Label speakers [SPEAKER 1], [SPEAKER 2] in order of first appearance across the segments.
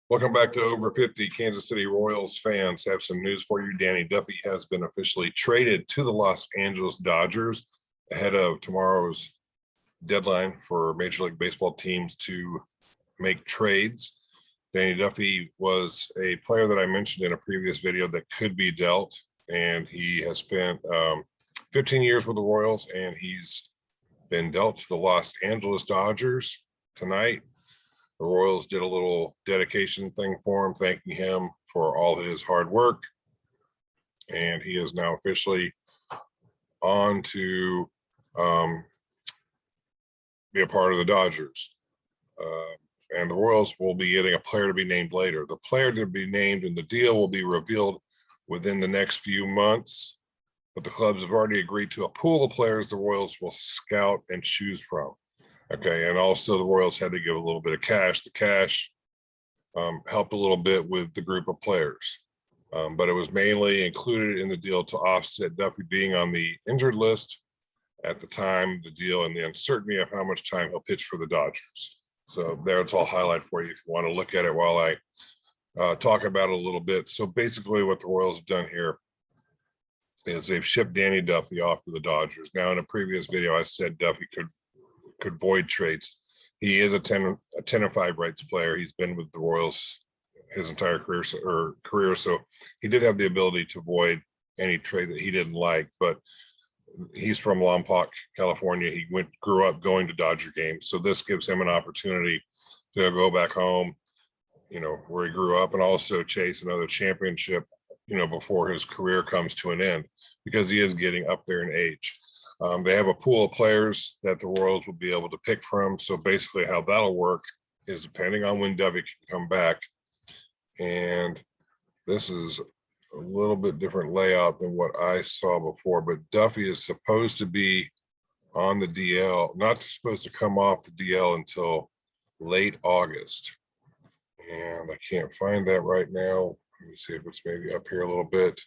[SPEAKER 1] Welcome back to Over 50. Kansas City Royals fans have some news for you. Danny Duffy has been officially traded to the Los Angeles Dodgers ahead of tomorrow's deadline for Major League Baseball teams to make trades. Danny Duffy was a player that I mentioned in a previous video that could be dealt, and he has spent 15 years with the Royals, and he's been dealt to the Los Angeles Dodgers tonight. The Royals did a little dedication thing for him, thanking him for all his hard work. And he is now officially on to be a part of the Dodgers. And the Royals will be getting a player to be named later. The player to be named in the deal will be revealed within the next few months. But the clubs have already agreed to a pool of players the Royals will scout and choose from. Okay, and also the Royals had to give a little bit of cash. The cash helped a little bit with the group of players, but it was mainly included in the deal to offset Duffy being on the injured list at the time of the deal and the uncertainty of how much time he'll pitch for the Dodgers. So there's all highlight for you if you want to look at it while I talk about it a little bit. So basically what the Royals have done here is they've shipped Danny Duffy off to the Dodgers. Now, in a previous video, I said Duffy could void trades. He is a 10-5 rights player. He's been with the Royals his entire career, so he did have the ability to void any trade that he didn't like. But he's from Lompoc, California. He grew up going to Dodger games, so this gives him an opportunity to go back home, where he grew up, and also chase another championship, before his career comes to an end, because he is getting up there in age. They have a pool of players that the Royals will be able to pick from. So basically how that'll work is depending on when Duffy can come back. And this is a little bit different layout than what I saw before, but Duffy is supposed to be on the DL, not supposed to come off the DL until late August. And I can't find that right now. Let me see if it's maybe up here a little bit.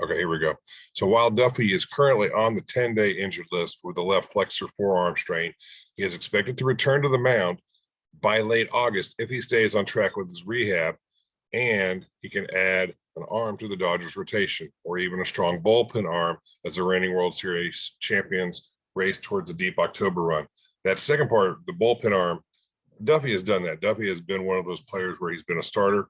[SPEAKER 1] Okay, here we go. So while Duffy is currently on the 10-day injured list with a left flexor forearm strain, he is expected to return to the mound by late August if he stays on track with his rehab, and he can add an arm to the Dodgers rotation, or even a strong bullpen arm as the reigning World Series champions race towards a deep October run. That second part, the bullpen arm, Duffy has done that. Duffy has been one of those players where he's been a starter.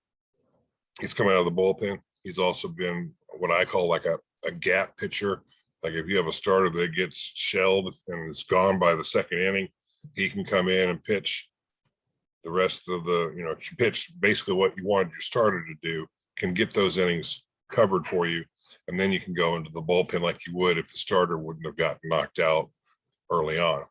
[SPEAKER 1] He's come out of the bullpen. He's also been what I call like a gap pitcher. Like if you have a starter that gets shelled and is gone by the second inning, he can come in and pitch the rest of the, pitch basically what you wanted your starter to do, can get those innings covered for you. And then you can go into the bullpen like you would if the starter wouldn't have gotten knocked out early on.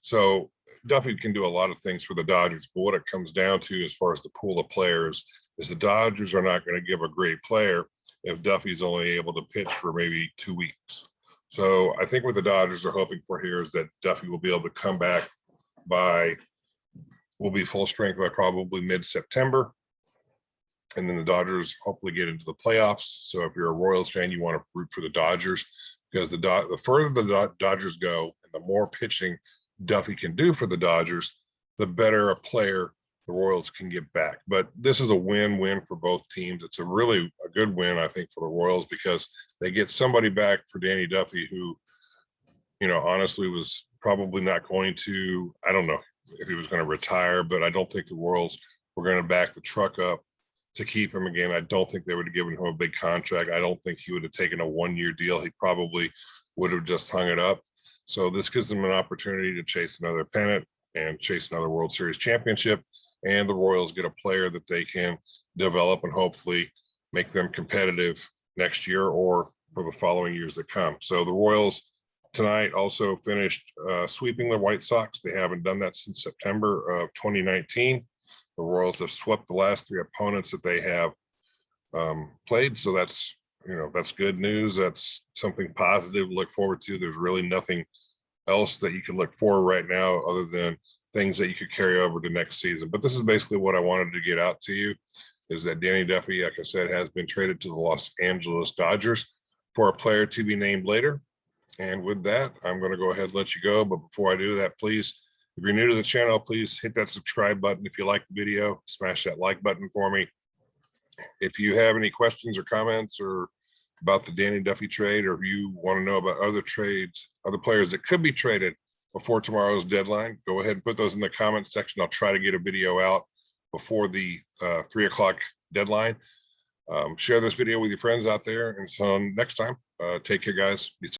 [SPEAKER 1] So Duffy can do a lot of things for the Dodgers, but what it comes down to as far as the pool of players is the Dodgers are not going to give a great player if Duffy's only able to pitch for maybe 2 weeks. So I think what the Dodgers are hoping for here is that Duffy will be able to come back will be full strength by probably mid-September. And then the Dodgers hopefully get into the playoffs. So if you're a Royals fan, you want to root for the Dodgers, because the further the Dodgers go and the more pitching Duffy can do for the Dodgers, the better a player the Royals can get back. But this is a win-win for both teams. It's a good win, I think, for the Royals, because they get somebody back for Danny Duffy who, honestly was probably not going to, I don't know if he was going to retire, but I don't think the Royals were going to back the truck up to keep him again. I don't think they would have given him a big contract. I don't think he would have taken a one-year deal. He probably would have just hung it up. So this gives them an opportunity to chase another pennant and chase another World Series championship. And the Royals get a player that they can develop and hopefully make them competitive next year or for the following years that come. So the Royals tonight also finished sweeping the White Sox. They haven't done that since September of 2019. The Royals have swept the last 3 opponents that they have played. So that's good news. That's something positive to look forward to. There's really nothing else that you can look for right now other than things that you could carry over to next season. But this is basically what I wanted to get out to you, is that Danny Duffy, like I said, has been traded to the Los Angeles Dodgers for a player to be named later. And with that, I'm going to go ahead and let you go. But before I do that, please, if you're new to the channel, please hit that subscribe button. If you like the video, smash that like button for me. If you have any questions or comments or about the Danny Duffy trade, or if you want to know about other trades, other players that could be traded before tomorrow's deadline, go ahead and put those in the comments section. I'll try to get a video out before the 3 o'clock deadline. Share this video with your friends out there. And so next time, take care, guys. Be